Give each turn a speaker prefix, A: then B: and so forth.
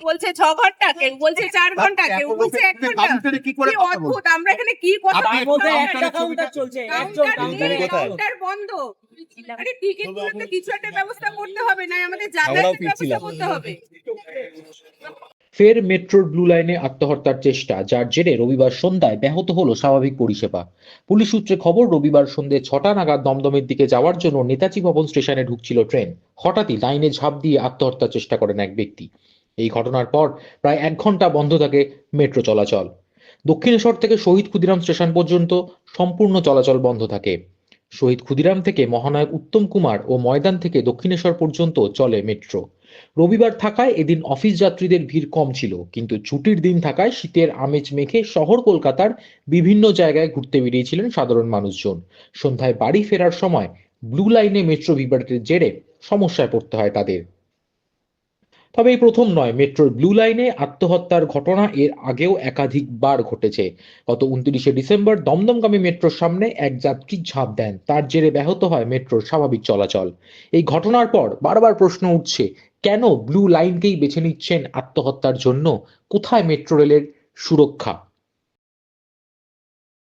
A: বলছে 6 ঘন্টা, কেউ বলছে 4 ঘন্টা, কেউ বলছে 1 ঘন্টা। কি অদ্ভুত, আমরা এখানে কি কথা বলছি?
B: একটা কাউন্টার চলছে, একজন
A: কাউন্টার বন্ধ। আরে টিকিট গুলো তো কিছু একটা ব্যবস্থা করতে হবে, না আমাদের যাতায়াতের ব্যবস্থা করতে হবে।
C: ফের মেট্রোর ব্লু লাইনে আত্মহত্যার চেষ্টা, যার জেরে রবিবার সন্ধ্যায় ব্যাহত হলো স্বাভাবিক পরিষেবা। পুলিশ সূত্রে খবর, রবিবার সন্ধ্যে 6টা নাগাদ দমদমের দিকে যাওয়ার জন্য নেতাজি ভবন স্টেশনে ঢুকছিল ট্রেন। হঠাৎই লাইনে ঝাঁপ দিয়ে আত্মহত্যার চেষ্টা করেন এক ব্যক্তি। এই ঘটনার পর প্রায় 1 ঘন্টা বন্ধ থাকে মেট্রো চলাচল। দক্ষিণেশ্বর থেকে শহীদ ক্ষুদিরাম স্টেশন পর্যন্ত সম্পূর্ণ চলাচল বন্ধ থাকে। শহীদ ক্ষুদিরাম থেকে মহানায়ক উত্তম কুমার ও ময়দান থেকে দক্ষিণেশ্বর পর্যন্ত চলে মেট্রো। রবিবার থাকায় এদিন অফিস যাত্রীদের ভিড় কম ছিল, কিন্তু ছুটির দিন থাকায় শীতের আমেজ মেখে শহর কলকাতার বিভিন্ন জায়গায় ঘুরতে বেরিয়েছিলেন সাধারণ মানুষজন। সন্ধ্যায় বাড়ি ফেরার সময় ব্লু লাইনে মেট্রো বিভ্রাটের জেরে সমস্যায় পড়তে হয় তাদের। তবে এই প্রথম নয়, মেট্রোর ব্লু লাইনে আত্মহত্যার ঘটনা এর আগেও একাধিকবার ঘটেছে। গত 29শে ডিসেম্বর দমদমগামী মেট্রোর সামনে এক যাত্রী ঝাঁপ দেন, তার জেরে ব্যাহত হয় মেট্রোর স্বাভাবিক চলাচল। এই ঘটনার পর বারবার প্রশ্ন উঠছে, কেন ব্লু লাইনকেই বেছে নিচ্ছেন আত্মহত্যার জন্য? কোথায় মেট্রো রেলের সুরক্ষা?